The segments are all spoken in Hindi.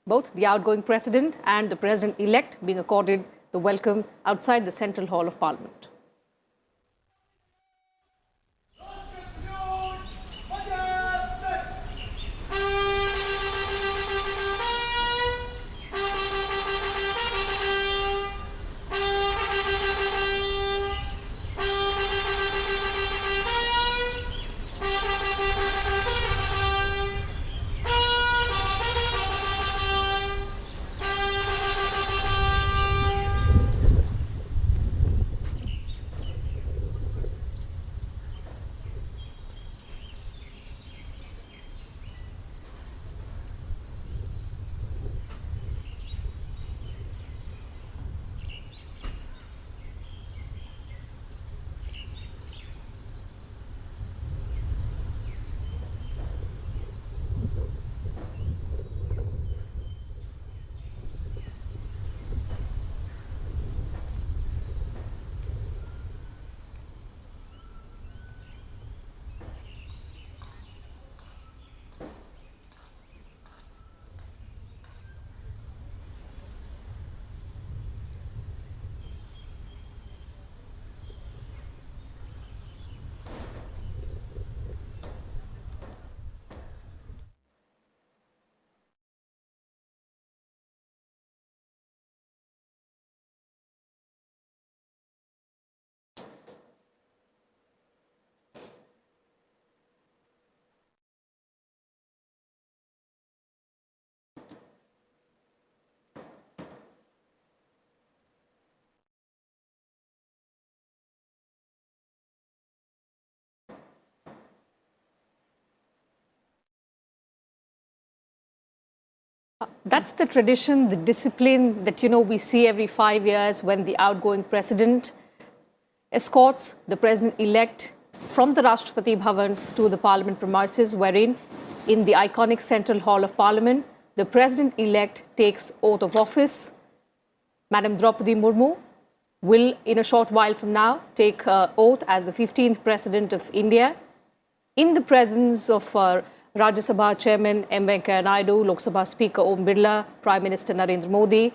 both the outgoing president and the president-elect being accorded the welcome outside the Central Hall of Parliament. That's the tradition, the discipline that, we see every 5 years when the outgoing president escorts the president-elect from the Rashtrapati Bhavan to the parliament premises, wherein in the iconic Central Hall of Parliament, the president-elect takes oath of office. Madam Draupadi Murmu will, in a short while from now, take oath as the 15th President of India in the presence of Rajya Sabha Chairman M. Venkaiah Naidu, Lok Sabha Speaker Om Birla, Prime Minister Narendra Modi,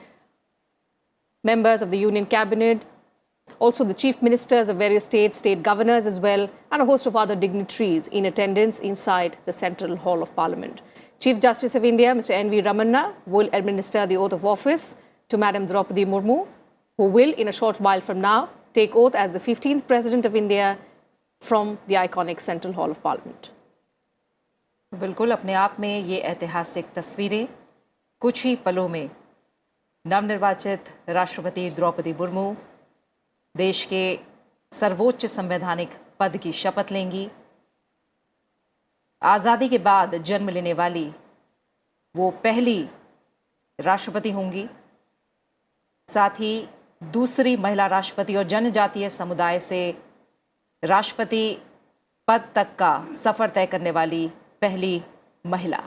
members of the Union Cabinet, also the chief ministers of various states, state governors as well, and a host of other dignitaries in attendance inside the Central Hall of Parliament. Chief Justice of India, Mr. N.V. Ramanna, will administer the oath of office to Madam Draupadi Murmu, who will, in a short while from now, take oath as the 15th President of India from the iconic Central Hall of Parliament. बिल्कुल अपने आप में ये ऐतिहासिक तस्वीरें कुछ ही पलों में नवनिर्वाचित राष्ट्रपति द्रौपदी मुर्मू देश के सर्वोच्च संवैधानिक पद की शपथ लेंगी। आज़ादी के बाद जन्म लेने वाली वो पहली राष्ट्रपति होंगी, साथ ही दूसरी महिला राष्ट्रपति और जनजातीय समुदाय से राष्ट्रपति पद तक का सफ़र तय करने वाली पहली महिला।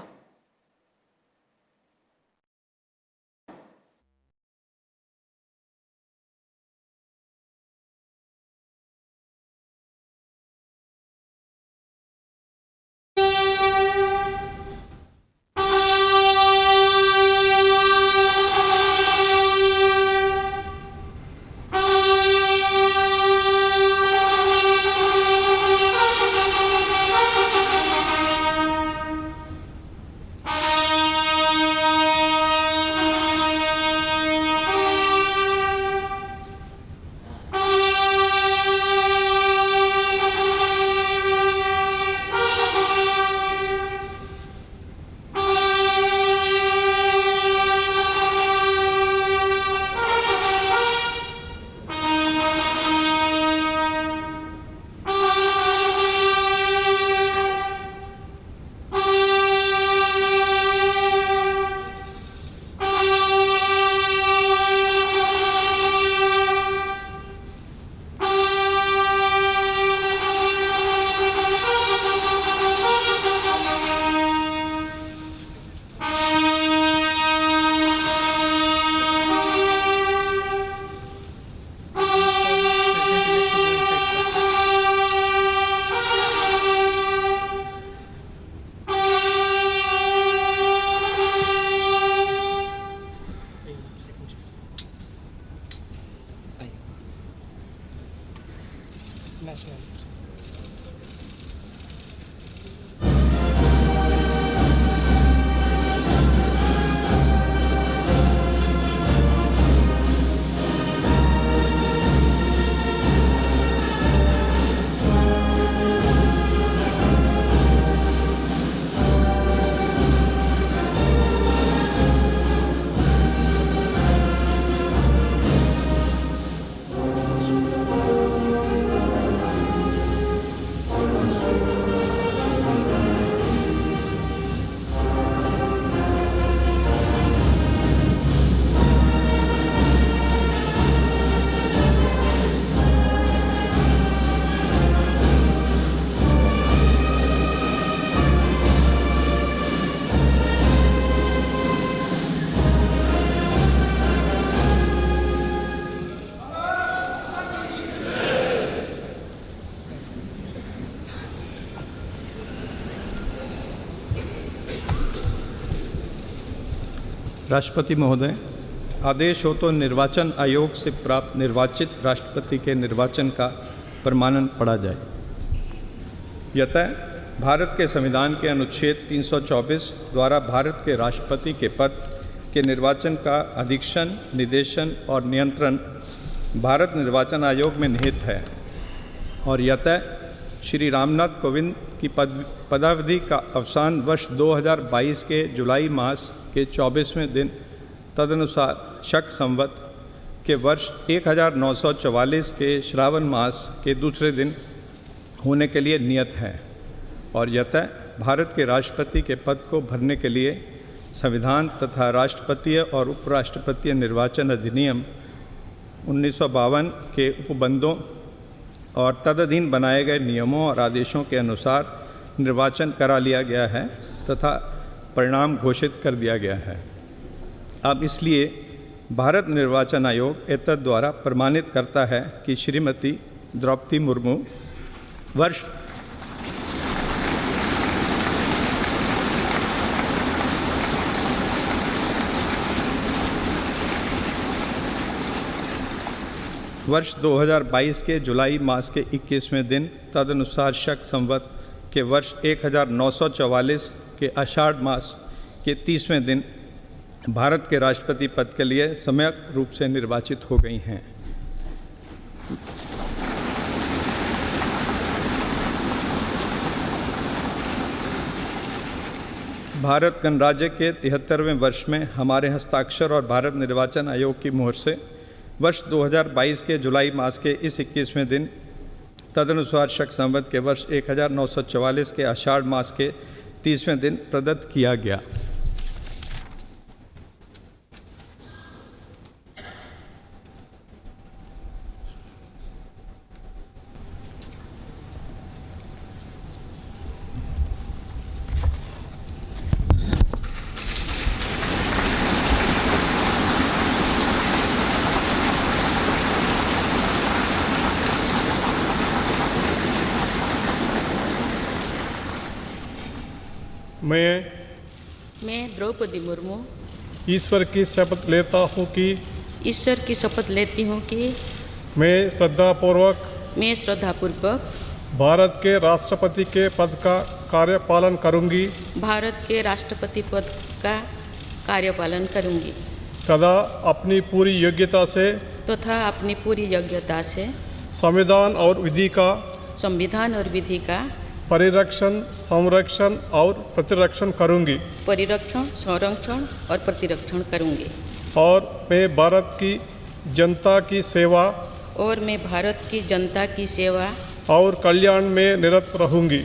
राष्ट्रपति महोदय, आदेश हो तो निर्वाचन आयोग से प्राप्त निर्वाचित राष्ट्रपति के निर्वाचन का प्रमाणन पढ़ा जाए। यतः भारत के संविधान के अनुच्छेद 324 द्वारा भारत के राष्ट्रपति के पद के निर्वाचन का अधीक्षण, निर्देशन और नियंत्रण भारत निर्वाचन आयोग में निहित है और यतः श्री रामनाथ कोविंद की पदावधि का अवसान वर्ष 2022 के जुलाई मास के 24वें दिन तदनुसार शक संवत के वर्ष 1944 के श्रावण मास के दूसरे दिन होने के लिए नियत है और यतः भारत के राष्ट्रपति के पद को भरने के लिए संविधान तथा राष्ट्रपतीय और उपराष्ट्रपतीय निर्वाचन अधिनियम 1952 के उपबंधों और तदधीन बनाए गए नियमों और आदेशों के अनुसार निर्वाचन करा लिया गया है तथा परिणाम घोषित कर दिया गया है। अब इसलिए भारत निर्वाचन आयोग एतद द्वारा प्रमाणित करता है कि श्रीमती द्रौपदी मुर्मू वर्ष 2022 के जुलाई मास के 21वें दिन तदनुसार शक संवत के वर्ष 1944 के आषाढ़ मास के 30वें दिन भारत के राष्ट्रपति पद के लिए सम्यक रूप से निर्वाचित हो गई हैं। भारत गणराज्य के 73वें वर्ष में हमारे हस्ताक्षर और भारत निर्वाचन आयोग की मोहर से वर्ष 2022 के जुलाई मास के इस 21वें दिन तदनुसार शक संवत के वर्ष 1944 के आषाढ़ मास के 30वें दिन प्रदत्त किया गया। मैं द्रौपदी मुर्मू ईश्वर की शपथ लेता हूँ कि मैं श्रद्धापूर्वक भारत के राष्ट्रपति के पद का कार्यपालन करूँगी तथा अपनी पूरी योग्यता से संविधान और विधि का परिरक्षण, संरक्षण और प्रतिरक्षण करूँगी और मैं भारत की जनता की सेवा और कल्याण में निरत रहूँगी।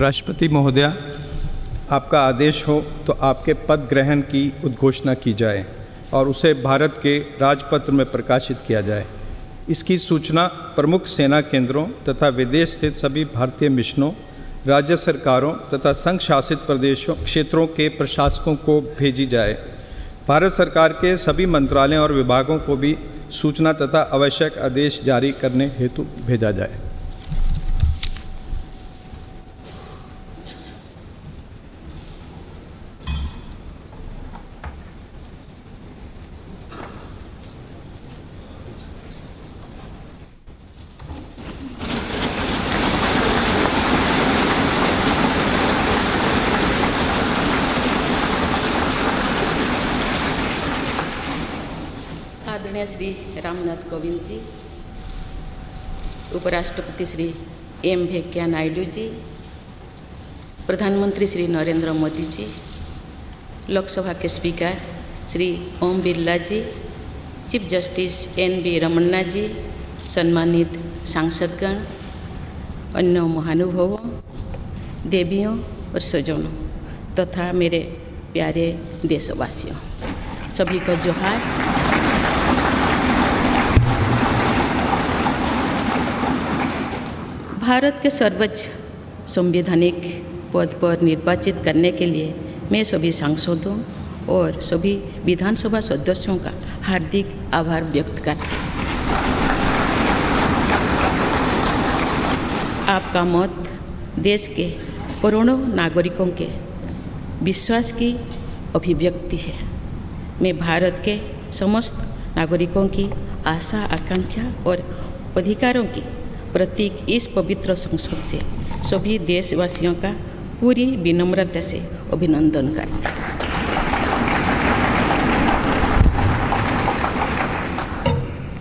राष्ट्रपति महोदया, आपका आदेश हो तो आपके पद ग्रहण की उद्घोषणा की जाए और उसे भारत के राजपत्र में प्रकाशित किया जाए। इसकी सूचना प्रमुख सेना केंद्रों तथा विदेश स्थित सभी भारतीय मिशनों, राज्य सरकारों तथा संघ शासित प्रदेशों क्षेत्रों के प्रशासकों को भेजी जाए। भारत सरकार के सभी मंत्रालयों और विभागों को भी सूचना तथा आवश्यक आदेश जारी करने हेतु भेजा जाए। आदरणीय श्री रामनाथ कोविंद जी, उपराष्ट्रपति श्री एम वेंकैया नायडू जी, प्रधानमंत्री श्री नरेंद्र मोदी जी, लोकसभा के स्पीकर श्री ओम बिरला जी, चीफ जस्टिस एन.वी. रमन्ना जी, सम्मानित सांसदगण, अन्य महानुभावों, देवियों और स्वजनों तथा मेरे प्यारे देशवासियों, सभी को जोहार। भारत के सर्वोच्च संवैधानिक पद पर निर्वाचित करने के लिए मैं सभी सांसदों और सभी विधानसभा सदस्यों का हार्दिक आभार व्यक्त करती हूँ। आपका मत देश के करोड़ों नागरिकों के विश्वास की अभिव्यक्ति है। मैं भारत के समस्त नागरिकों की आशा, आकांक्षा और अधिकारों की प्रतीक इस पवित्र संसद से सभी देशवासियों का पूरी विनम्रता से अभिनंदन करती हूँ।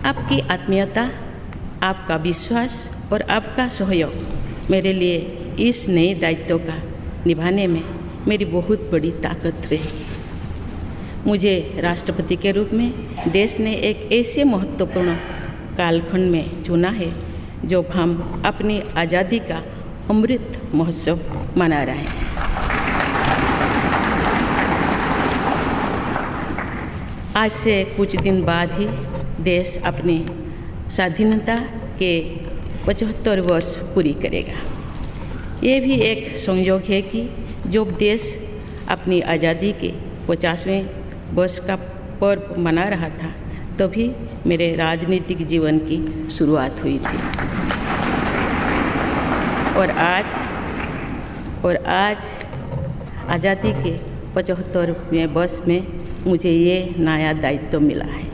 आपकी आत्मीयता, आपका विश्वास और आपका सहयोग मेरे लिए इस नए दायित्व का निभाने में मेरी बहुत बड़ी ताकत रहेगी। मुझे राष्ट्रपति के रूप में देश ने एक ऐसे महत्वपूर्ण कालखंड में चुना है जब हम अपनी आज़ादी का अमृत महोत्सव मना रहे हैं। आज से कुछ दिन बाद ही देश अपनी स्वाधीनता के 75 वर्ष पूरी करेगा। ये भी एक संयोग है कि जब देश अपनी आज़ादी के 50वें वर्ष का पर्व मना रहा था, तभी मेरे राजनीतिक जीवन की शुरुआत हुई थी। और आज आज़ादी के 75वें वर्ष में मुझे ये नया दायित्व मिला है।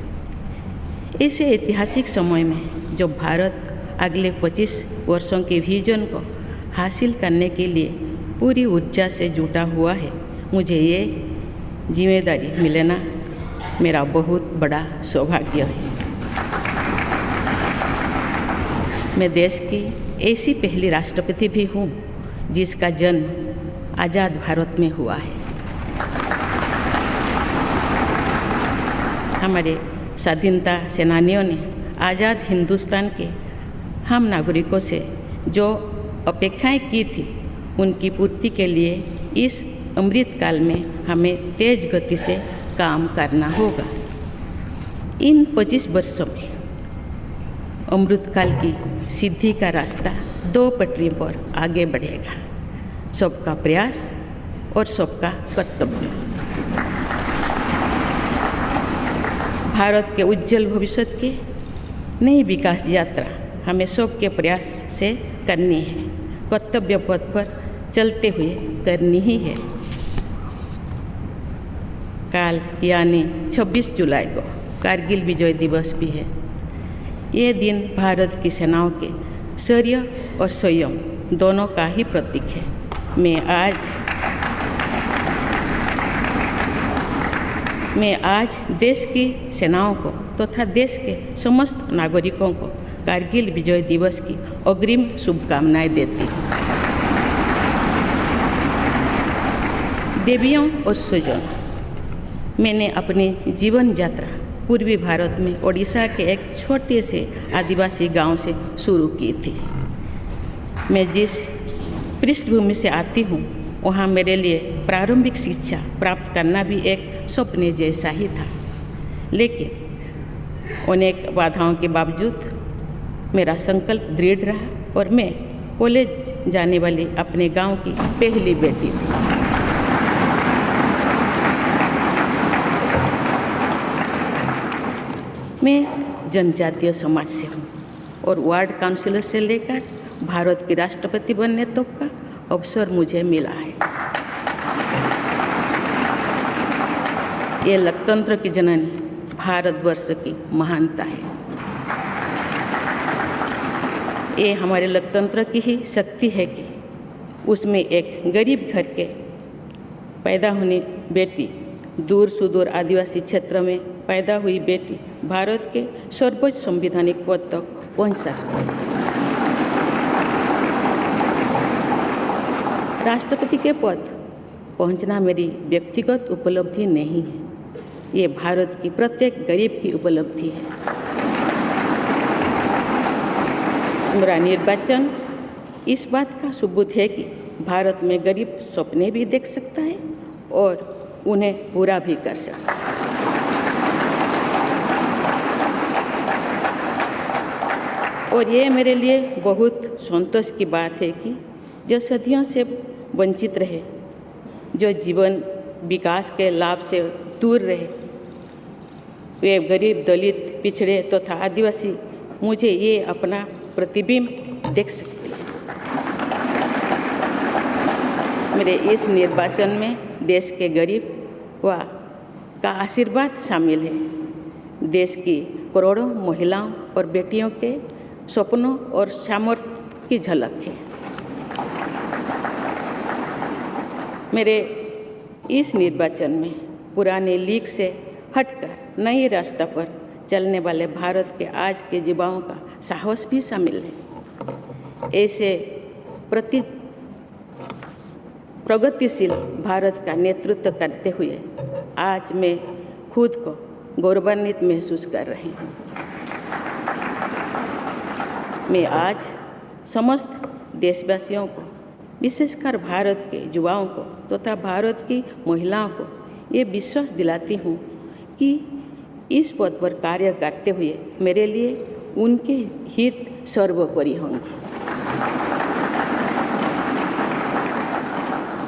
इस ऐतिहासिक समय में जब भारत अगले 25 वर्षों के विजन को हासिल करने के लिए पूरी ऊर्जा से जुटा हुआ है, मुझे ये जिम्मेदारी मिलना मेरा बहुत बड़ा सौभाग्य है। मैं देश की ऐसी पहली राष्ट्रपति भी हूँ जिसका जन्म आज़ाद भारत में हुआ है। हमारे स्वाधीनता सेनानियों ने आज़ाद हिंदुस्तान के हम नागरिकों से जो अपेक्षाएं की थी, उनकी पूर्ति के लिए इस अमृतकाल में हमें तेज गति से काम करना होगा। इन 25 वर्षों में अमृतकाल की सिद्धि का रास्ता 2 पटरी पर आगे बढ़ेगा, सबका प्रयास और सबका कर्तव्य। भारत के उज्जवल भविष्य की नई विकास यात्रा हमें सबके प्रयास से करनी है, कर्तव्य पथ पर चलते हुए करनी ही है। काल यानी 26 जुलाई को कारगिल विजय दिवस भी है। ये दिन भारत की सेनाओं के शौर्य और संयम दोनों का ही प्रतीक है। मैं आज देश की सेनाओं को तथा देश के समस्त नागरिकों को कारगिल विजय दिवस की अग्रिम शुभकामनाएं देती हूँ। देवियों और स्वजनों, मैंने अपनी जीवन यात्रा पूर्वी भारत में ओडिशा के एक छोटे से आदिवासी गांव से शुरू की थी। मैं जिस पृष्ठभूमि से आती हूँ, वहाँ मेरे लिए प्रारंभिक शिक्षा प्राप्त करना भी एक सपने जैसा ही था। लेकिन अनेक बाधाओं के बावजूद मेरा संकल्प दृढ़ रहा और मैं कॉलेज जाने वाली अपने गांव की पहली बेटी थी। मैं जनजातीय समाज से हूँ और वार्ड काउंसिलर से लेकर भारत की राष्ट्रपति बनने तक का अवसर मुझे मिला है। ये लोकतंत्र की जननी भारतवर्ष की महानता है। ये हमारे लोकतंत्र की ही शक्ति है कि उसमें एक गरीब घर के पैदा होने बेटी, दूर सुदूर आदिवासी क्षेत्र में पैदा हुई बेटी भारत के सर्वोच्च संवैधानिक पद तक पहुंच सकती है। राष्ट्रपति के पद पहुंचना मेरी व्यक्तिगत उपलब्धि नहीं है, ये भारत की प्रत्येक गरीब की उपलब्धि है। मेरा निर्वाचन इस बात का सबूत है कि भारत में गरीब सपने भी देख सकता है और उन्हें पूरा भी कर सकता है। और ये मेरे लिए बहुत संतोष की बात है कि जो सदियों से वंचित रहे, जो जीवन विकास के लाभ से दूर रहे, वे गरीब, दलित, पिछड़े तथा आदिवासी मुझे ये अपना प्रतिबिंब देख सकते हैं। मेरे इस निर्वाचन में देश के गरीब व का आशीर्वाद शामिल है। देश की करोड़ों महिलाओं और बेटियों के सपनों और सामर्थ्य की झलक है। मेरे इस निर्वाचन में पुराने लीग से हटकर नए रास्ते पर चलने वाले भारत के आज के युवाओं का साहस भी शामिल है। ऐसे प्रगतिशील भारत का नेतृत्व करते हुए आज मैं खुद को गौरवान्वित महसूस कर रही हूँ। मैं आज समस्त देशवासियों को, विशेषकर भारत के युवाओं को तथा भारत की महिलाओं को ये विश्वास दिलाती हूँ कि इस पद पर कार्य करते हुए मेरे लिए उनके हित सर्वोपरि होंगे।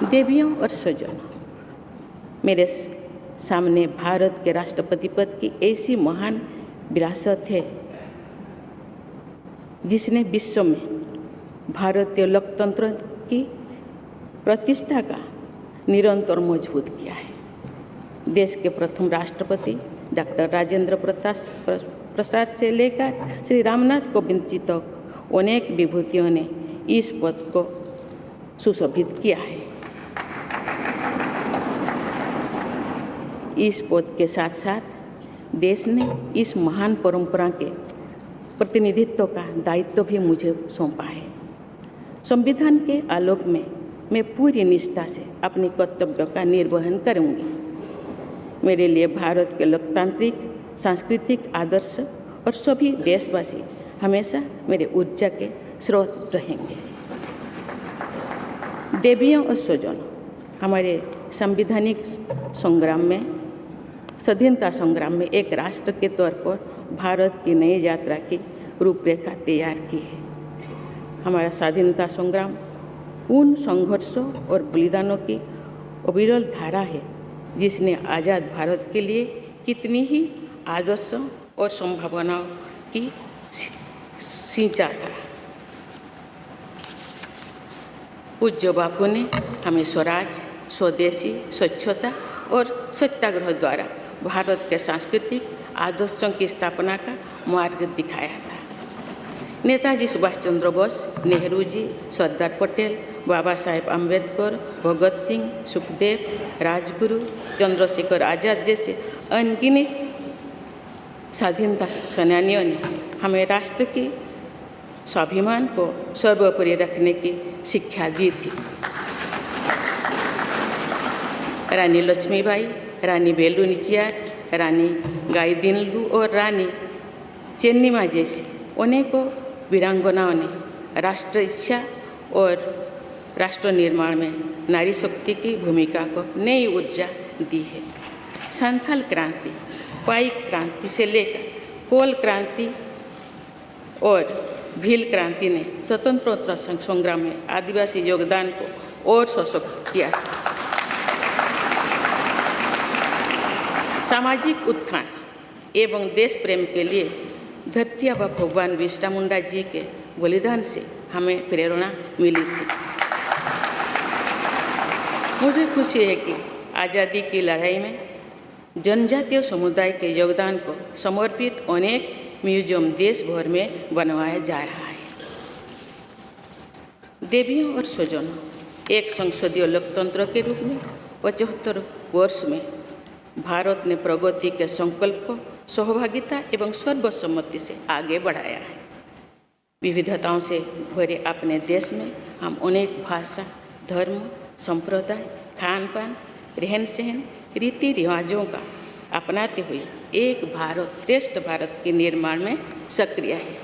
देवियों और स्वजनों, मेरे सामने भारत के राष्ट्रपति पद की ऐसी महान विरासत है जिसने विश्व में भारतीय लोकतंत्र की प्रतिष्ठा का निरंतर मजबूत किया है। देश के प्रथम राष्ट्रपति डॉक्टर राजेंद्र प्रसाद से लेकर श्री रामनाथ कोविंद जी तक अनेक विभूतियों ने इस पद को सुशोभित किया है। इस पद के साथ साथ देश ने इस महान परंपरा के प्रतिनिधित्व का दायित्व भी मुझे सौंपा है। संविधान के आलोक में मैं पूरी निष्ठा से अपने कर्तव्यों का निर्वहन करूंगी। मेरे लिए भारत के लोकतांत्रिक सांस्कृतिक आदर्श और सभी देशवासी हमेशा मेरे ऊर्जा के स्रोत रहेंगे। देवियों और स्वजनों, हमारे संवैधानिक संग्राम में, स्वाधीनता संग्राम में एक राष्ट्र के तौर पर भारत की नई यात्रा की रूपरेखा तैयार की है। हमारा स्वाधीनता संग्राम उन संघर्षों और बलिदानों की अविरल धारा है जिसने आज़ाद भारत के लिए कितनी ही आदर्शों और संभावनाओं की सिंचा था। पूज्य बापू ने हमें स्वराज, स्वदेशी, स्वच्छता और सत्याग्रह द्वारा भारत के सांस्कृतिक आदर्शों की स्थापना का मार्ग दिखाया था। नेताजी सुभाष चंद्र बोस, नेहरू जी, सरदार पटेल, बाबा साहेब अम्बेडकर, भगत सिंह, सुखदेव, राजगुरु, चंद्रशेखर आज़ाद जैसे अनगिनत स्वाधीनता सेनानियों ने हमें राष्ट्र के स्वाभिमान को सर्वोपरि रखने की शिक्षा दी थी। रानी लक्ष्मीबाई, रानी वेलु नाचियार, रानी गाईदिन्लु और रानी चेन्निमा जैसी अनेकों वीरांगनाओं ने राष्ट्र इच्छा और राष्ट्र निर्माण में नारी शक्ति की भूमिका को नई ऊर्जा दी है। संथाल क्रांति, पाइक क्रांति से लेकर कोल क्रांति और भील क्रांति ने स्वतंत्रता संग्राम में आदिवासी योगदान को और सशक्त किया। सामाजिक उत्थान एवं देश प्रेम के लिए धरती आबा भगवान बिरसा मुंडा जी के बलिदान से हमें प्रेरणा मिली थी। मुझे खुशी है कि आज़ादी की लड़ाई में जनजातीय समुदाय के योगदान को समर्पित अनेक म्यूजियम देश भर में बनवाया जा रहा है। देवियों और स्वजनों, एक संसदीय लोकतंत्र के रूप में 75 वर्ष में भारत ने प्रगति के संकल्प को सहभागिता एवं सर्वसम्मति से आगे बढ़ाया है। विविधताओं से भरे अपने देश में हम अनेक भाषा, धर्म, संप्रदाय, खान पान, रहन सहन, रीति रिवाजों का अपनाते हुए एक भारत श्रेष्ठ भारत के निर्माण में सक्रिय है।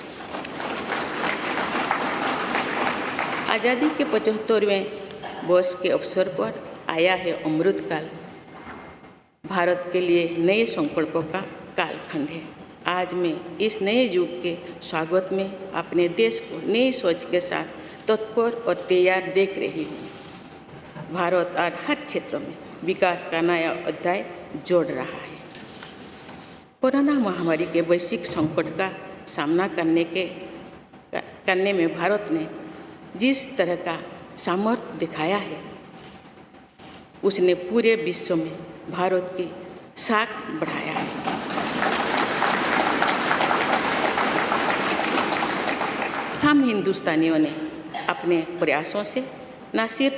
आज़ादी के 75वें वर्ष के अवसर पर आया है अमृतकाल। भारत के लिए नए संकल्पों का कालखंड है। आज मैं इस नए युग के स्वागत में अपने देश को नई सोच के साथ तत्पर और तैयार देख रही हूँ। भारत आज हर क्षेत्र में विकास का नया अध्याय जोड़ रहा है। कोरोना महामारी के वैश्विक संकट का सामना करने में भारत ने जिस तरह का सामर्थ्य दिखाया है, उसने पूरे विश्व में भारत की साख बढ़ाया है। हम हिंदुस्तानियों ने अपने प्रयासों से न सिर्फ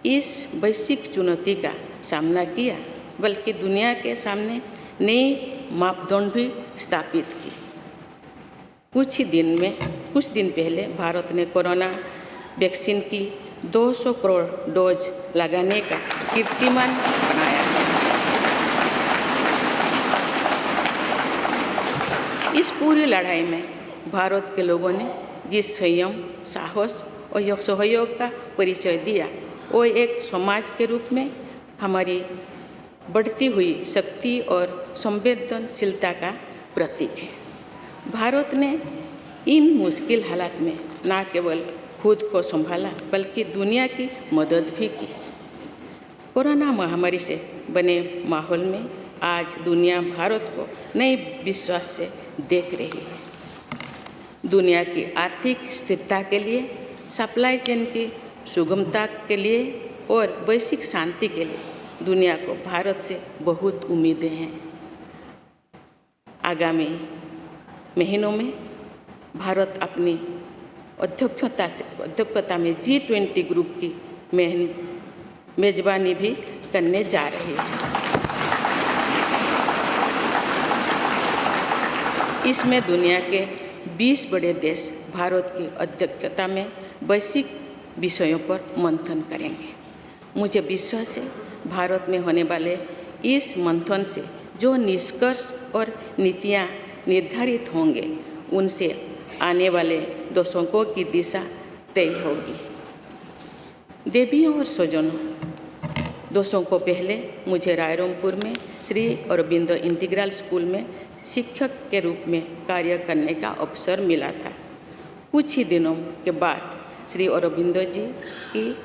इस वैश्विक चुनौती का सामना किया, बल्कि दुनिया के सामने नए मापदंड भी स्थापित की। कुछ दिन पहले भारत ने कोरोना वैक्सीन की 200 करोड़ डोज लगाने का कीर्तिमान बनाया है। इस पूरी लड़ाई में भारत के लोगों ने जिस संयम, साहस और सहयोग का परिचय दिया, वो एक समाज के रूप में हमारी बढ़ती हुई शक्ति और संवेदनशीलता का प्रतीक है। भारत ने इन मुश्किल हालात में न केवल खुद को संभाला, बल्कि दुनिया की मदद भी की। कोरोना महामारी से बने माहौल में आज दुनिया भारत को नए विश्वास से देख रही है। दुनिया की आर्थिक स्थिरता के लिए, सप्लाई चेन की सुगमता के लिए और वैश्विक शांति के लिए दुनिया को भारत से बहुत उम्मीदें हैं। आगामी महीनों में भारत अपनी अध्यक्षता में G20 ग्रुप की मेजबानी भी करने जा रही है। इसमें दुनिया के 20 बड़े देश भारत की अध्यक्षता में वैश्विक विषयों पर मंथन करेंगे। मुझे विश्वास है भारत में होने वाले इस मंथन से जो निष्कर्ष और नीतियाँ निर्धारित होंगे, उनसे आने वाले दशकों की दिशा तय होगी। देवियों और स्वजनों, दशकों पहले मुझे रायरंगपुर में श्री अरबिंदो इंटीग्रल स्कूल में शिक्षक के रूप में कार्य करने का अवसर मिला था। कुछ ही दिनों के बाद श्री अरबिंदो जी की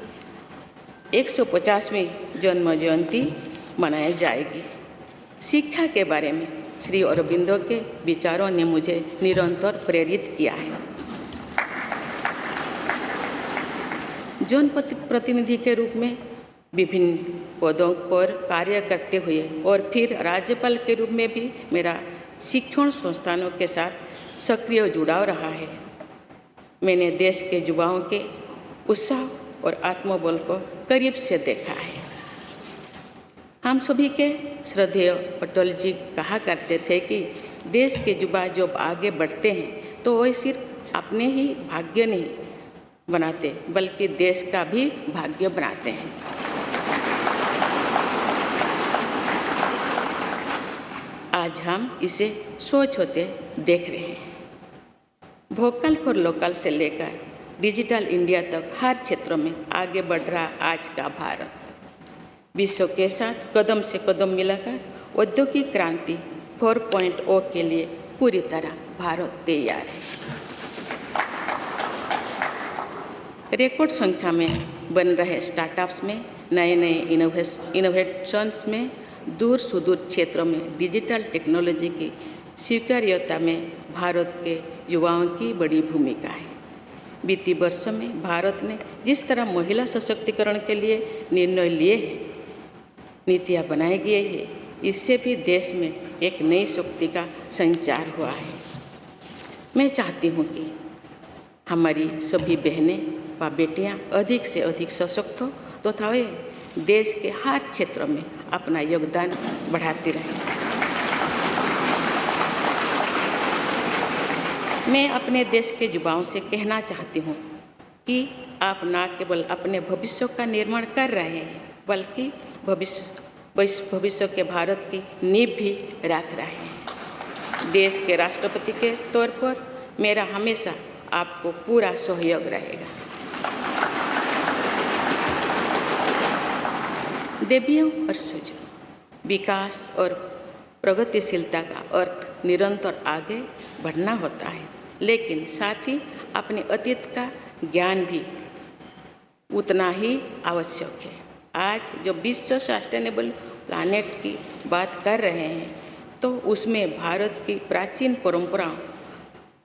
150वीं जन्म जयंती मनाई जाएगी। शिक्षा के बारे में श्री अरबिंदो के विचारों ने मुझे निरंतर प्रेरित किया है। जनप्रतिनिधि के रूप में विभिन्न पदों पर कार्य करते हुए और फिर राज्यपाल के रूप में भी मेरा शिक्षण संस्थानों के साथ सक्रिय जुड़ाव रहा है। मैंने देश के युवाओं के उत्साह और आत्मबल को करीब से देखा है। हम सभी के श्रद्धेय अटल जी कहा करते थे कि देश के युवा जब आगे बढ़ते हैं तो वह सिर्फ अपने ही भाग्य नहीं बनाते, बल्कि देश का भी भाग्य बनाते हैं। आज हम इसे सोच होते देख रहे हैं। वोकल फॉर लोकल से लेकर डिजिटल इंडिया तक हर क्षेत्र में आगे बढ़ रहा आज का भारत विश्व के साथ कदम से कदम मिलाकर औद्योगिक क्रांति 4.0 के लिए पूरी तरह भारत तैयार है। रिकॉर्ड संख्या में बन रहे स्टार्टअप्स में नए नए इनोवेशंस में दूर सुदूर क्षेत्रों में डिजिटल टेक्नोलॉजी की स्वीकार्यता में भारत के युवाओं की बड़ी भूमिका है। बीती वर्षों में भारत ने जिस तरह महिला सशक्तिकरण के लिए निर्णय लिए हैं, नीतियाँ बनाई गई है, इससे भी देश में एक नई शक्ति का संचार हुआ है। मैं चाहती हूँ कि हमारी सभी बहनें व बेटियाँ अधिक से अधिक सशक्त हो तथा वे देश के हर क्षेत्र में अपना योगदान बढ़ाती रहें। मैं अपने देश के युवाओं से कहना चाहती हूँ कि आप न केवल अपने भविष्य का निर्माण कर रहे हैं बल्कि भविष्य के भारत की नींव भी रख रहे हैं। देश के राष्ट्रपति के तौर पर मेरा हमेशा आपको पूरा सहयोग रहेगा। देवियों और सूझो, विकास और प्रगतिशीलता का अर्थ निरंतर आगे बढ़ना होता है, लेकिन साथ ही अपने अतीत का ज्ञान भी उतना ही आवश्यक है। आज जो विश्व सस्टेनेबल प्लानेट की बात कर रहे हैं तो उसमें भारत की प्राचीन परंपराओं,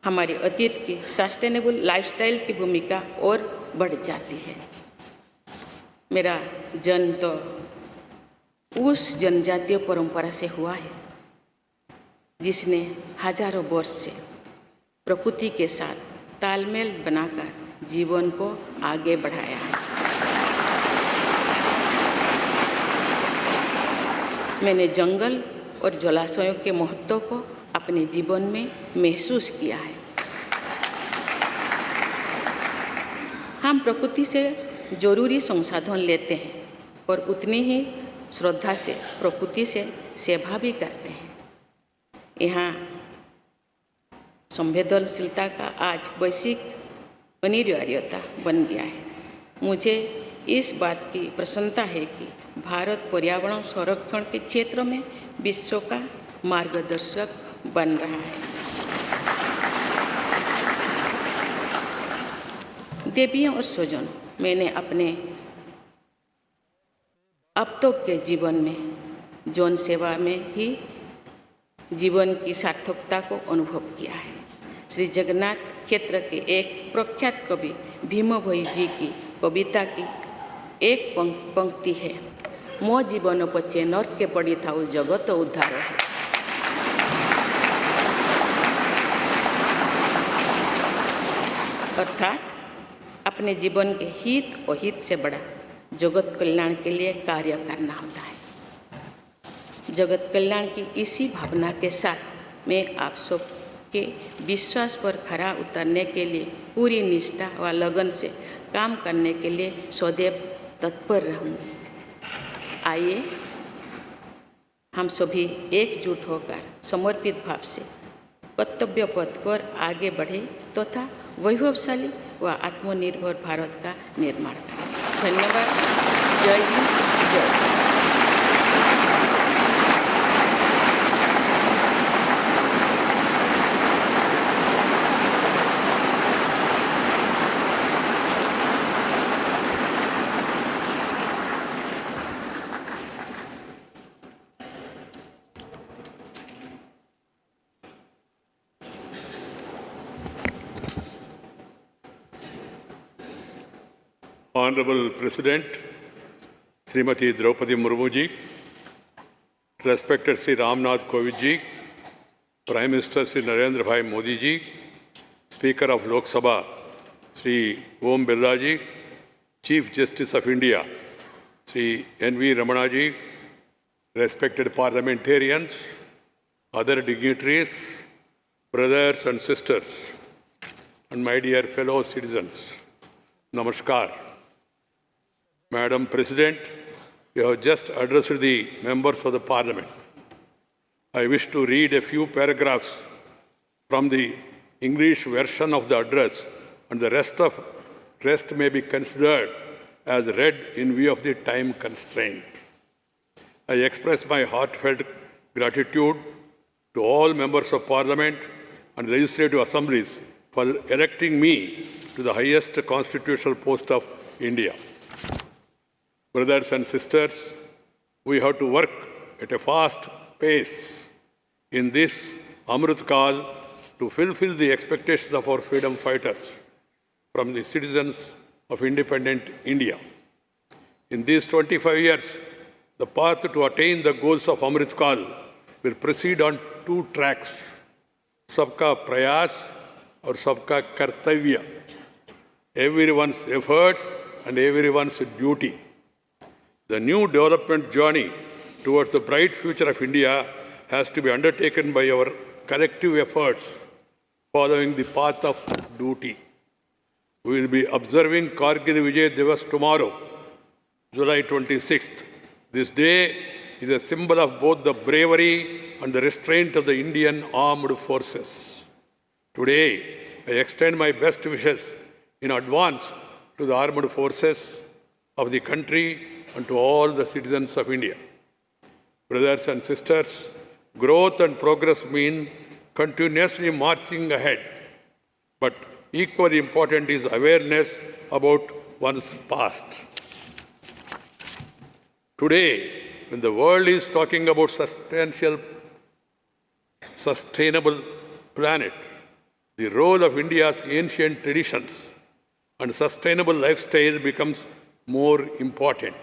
हमारे अतीत की सस्टेनेबल लाइफस्टाइल की भूमिका और बढ़ जाती है। मेरा जन्म तो उस जनजातीय परंपरा से हुआ है जिसने हजारों वर्ष से प्रकृति के साथ तालमेल बनाकर जीवन को आगे बढ़ाया है। मैंने जंगल और जलाशयों के महत्व को अपने जीवन में महसूस किया है। हम प्रकृति से जरूरी संसाधन लेते हैं और उतनी ही श्रद्धा से प्रकृति से सेवा भी करते हैं। यहाँ संवेदनशीलता का आज वैश्विक अनिवार्यता बन गया है। मुझे इस बात की प्रसन्नता है कि भारत पर्यावरण संरक्षण के क्षेत्र में विश्व का मार्गदर्शक बन रहा है। देवियों और स्वजन, मैंने अपने अब तक के जीवन में जौन सेवा में ही जीवन की सार्थकता को अनुभव किया है। श्री जगन्नाथ क्षेत्र के एक प्रख्यात कवि भीम भोई जी की कविता की एक पंक्ति है, मो जीवन पछे नर्क के पड़ी था जगत उद्धार है। अर्थात अपने जीवन के हित और हित से बड़ा जगत कल्याण के लिए कार्य करना होता है। जगत कल्याण की इसी भावना के साथ मैं आप सब के विश्वास पर खरा उतरने के लिए पूरी निष्ठा व लगन से काम करने के लिए सदैव तत्पर रहूँगी। आइए हम सभी एकजुट होकर समर्पित भाव से कर्तव्य पथ पर आगे बढ़े तथा वैभवशाली व आत्मनिर्भर भारत का निर्माण करें। धन्यवाद। जय हिंद, जय Bharat. Honorable President, Srimati Draupadi Murmu ji, respected Sri Ramnath Kovind ji, Prime Minister Sri Narendra Bhai Modi ji, Speaker of Lok Sabha Sri Om Birla ji, Chief Justice of India Sri N.V. Ramana ji, respected parliamentarians, other dignitaries, brothers and sisters, and my dear fellow citizens, Namaskar. Madam President, you have just addressed the members of the Parliament. I wish to read a few paragraphs from the English version of the address, and the rest of Rest may be considered as read in view of the time constraint. I express my heartfelt gratitude to all members of Parliament and legislative assemblies for electing me to the highest constitutional post of India. Brothers and sisters, we have to work at a fast pace in this Amrit Kal to fulfill the expectations of our freedom fighters from the citizens of independent India. In these 25 years, the path to attain the goals of Amrit Kal will proceed on two tracks, Sabka Prayas or Sabka Kartavya, everyone's efforts and everyone's duty. The new development journey towards the bright future of India has to be undertaken by our collective efforts following the path of duty. We will be observing Kargil Vijay Divas tomorrow, July 26th. This day is a symbol of both the bravery and the restraint of the Indian armed forces. Today, I extend my best wishes in advance to the armed forces of the country and to all the citizens of India. Brothers and sisters, growth and progress mean continuously marching ahead. But equally important is awareness about one's past. Today, when the world is talking about sustainable planet, the role of India's ancient traditions and sustainable lifestyle becomes more important.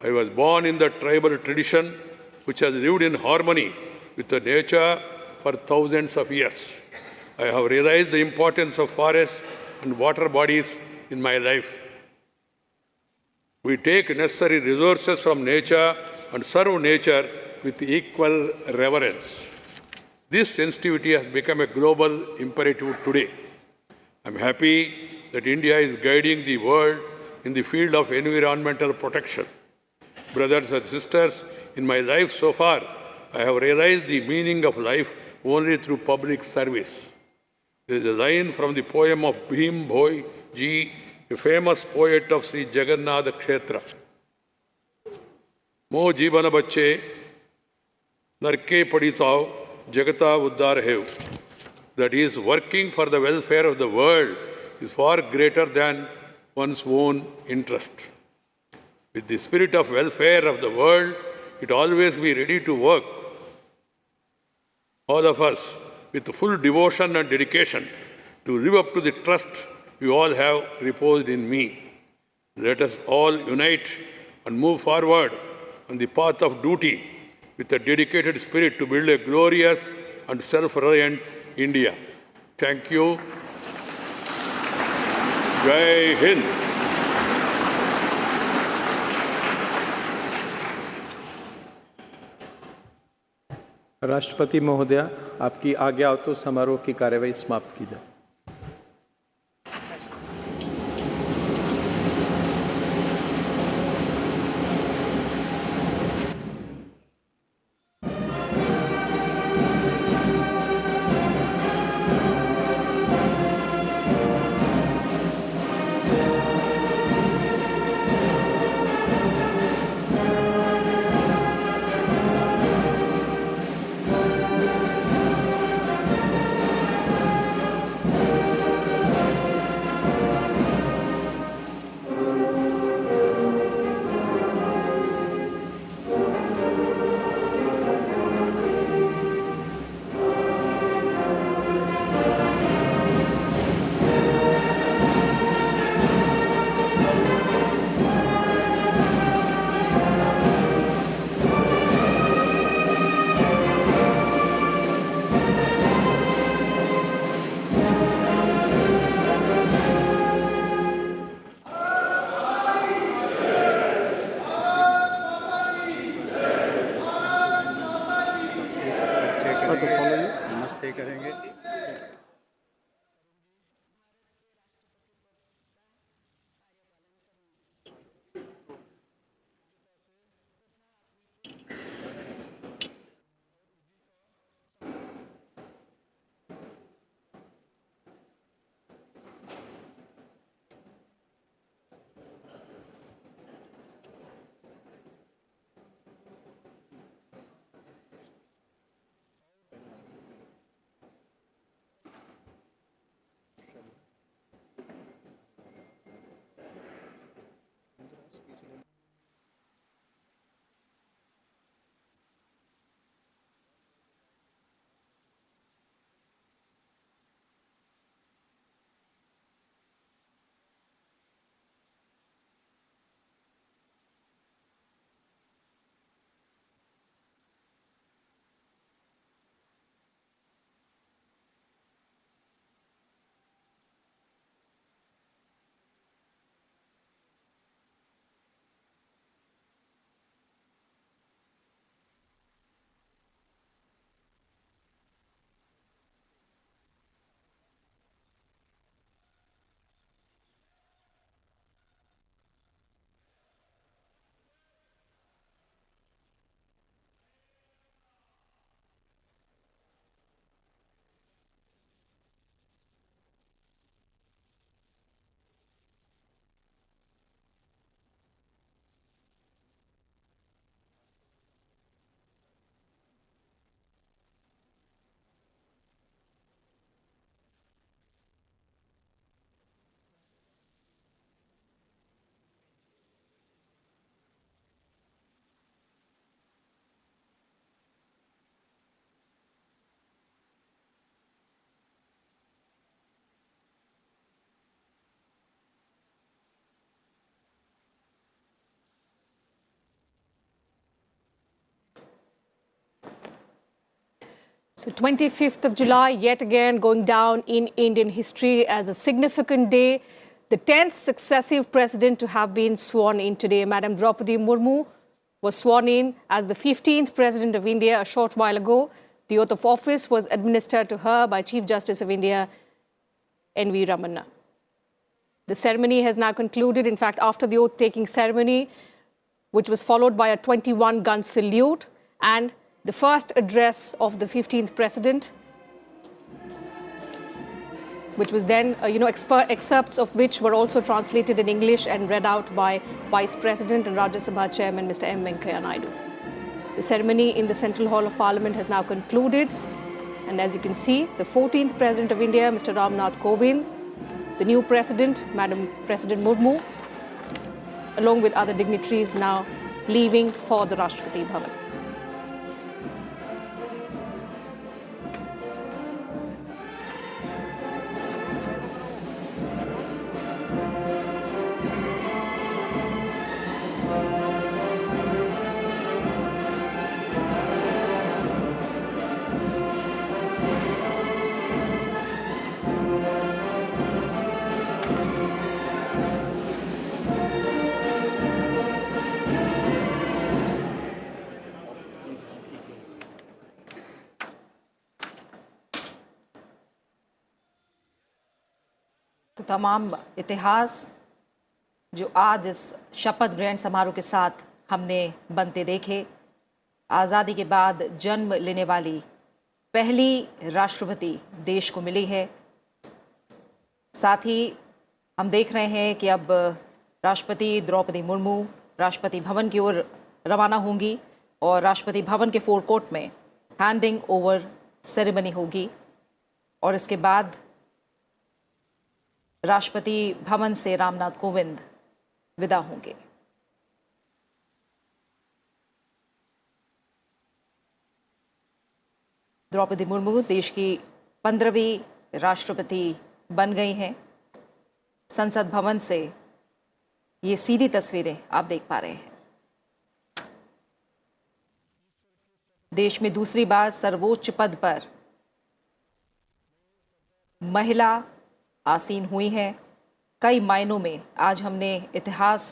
I was born in the tribal tradition which has lived in harmony with the nature for thousands of years. I have realized the importance of forests and water bodies in my life. We take necessary resources from nature and serve nature with equal reverence. This sensitivity has become a global imperative today. I'm happy that India is guiding the world in the field of environmental protection. Brothers and sisters, in my life so far, I have realized the meaning of life only through public service. There is a line from the poem of Bhim Bhoi Ji, a famous poet of Sri Jagannath Kshetra. Mo jibana bacche, narke paditao, jagata uddar hev. That is, working for the welfare of the world is far greater than one's own interest. With the spirit of welfare of the world, it always be ready to work. All of us, with full devotion and dedication, to live up to the trust you all have reposed in me. Let us all unite and move forward on the path of duty with a dedicated spirit to build a glorious and self-reliant India. Thank you. Jai Hind. राष्ट्रपति महोदया, आपकी आज्ञा हो तो समारोह की कार्यवाही समाप्त की जाए। So 25th of July, yet again going down in Indian history as a significant day. The 10th successive president to have been sworn in today. Madam Draupadi Murmu was sworn in as the 15th president of India a short while ago. The oath of office was administered to her by Chief Justice of India, N.V. Ramanna. The ceremony has now concluded. In fact, after the oath-taking ceremony, which was followed by a 21-gun salute and the first address of the 15th president, which was then, excerpts of which were also translated in English and read out by Vice President and Rajya Sabha Chairman Mr. M. Venkaiah Naidu. The ceremony in the Central Hall of Parliament has now concluded. And as you can see, the 14th President of India, Mr. Ramnath Kovind, the new President, Madam President Murmu, along with other dignitaries now leaving for the Rashtrapati Bhavan. तो तमाम इतिहास जो आज इस शपथ ग्रहण समारोह के साथ हमने बनते देखे, आज़ादी के बाद जन्म लेने वाली पहली राष्ट्रपति देश को मिली है। साथ ही हम देख रहे हैं कि अब राष्ट्रपति द्रौपदी मुर्मू राष्ट्रपति भवन की ओर रवाना होंगी और राष्ट्रपति भवन के फोरकोर्ट में हैंडिंग ओवर सेरेमनी होगी और इसके बाद राष्ट्रपति भवन से रामनाथ कोविंद विदा होंगे। द्रौपदी मुर्मू देश की 15वीं राष्ट्रपति बन गई हैं। संसद भवन से ये सीधी तस्वीरें आप देख पा रहे हैं। देश में दूसरी बार सर्वोच्च पद पर महिला आसीन हुई हैं। कई मायनों में आज हमने इतिहास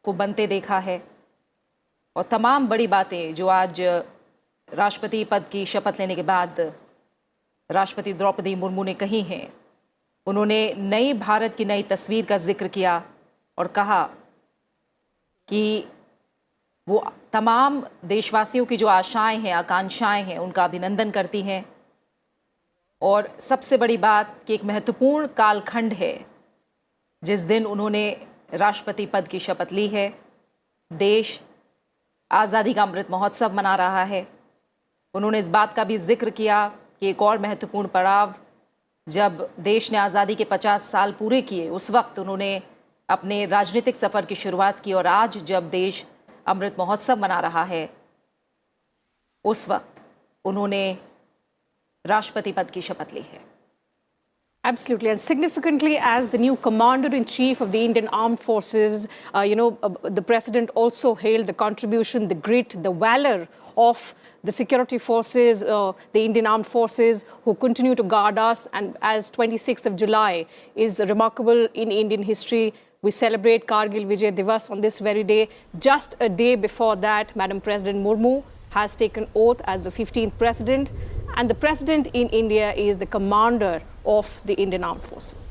को बनते देखा है और तमाम बड़ी बातें जो आज राष्ट्रपति पद की शपथ लेने के बाद राष्ट्रपति द्रौपदी मुर्मू ने कही हैं। उन्होंने नई भारत की नई तस्वीर का जिक्र किया और कहा कि वो तमाम देशवासियों की जो आशाएं हैं, आकांक्षाएं हैं, उनका अभिनंदन करती हैं। और सबसे बड़ी बात कि एक महत्वपूर्ण कालखंड है जिस दिन उन्होंने राष्ट्रपति पद की शपथ ली है। देश आज़ादी का अमृत महोत्सव मना रहा है। उन्होंने इस बात का भी जिक्र किया कि एक और महत्वपूर्ण पड़ाव जब देश ने आज़ादी के 50 साल पूरे किए, उस वक्त उन्होंने अपने राजनीतिक सफ़र की शुरुआत की और आज जब देश अमृत महोत्सव मना रहा है, उस वक्त उन्होंने राष्ट्रपति पद की शपथ ली है। Absolutely, and significantly, as the new Commander-in-Chief of the Indian Armed Forces, the President also hailed the contribution, the grit, the valor of the security forces, the Indian Armed Forces, who continue to guard us. And as 26th of July is remarkable in Indian history, we celebrate Kargil Vijay Divas on this very day. Just a day before that, Madam President Murmu has taken oath as the 15th President. And the President in India is the commander of the Indian Armed Forces.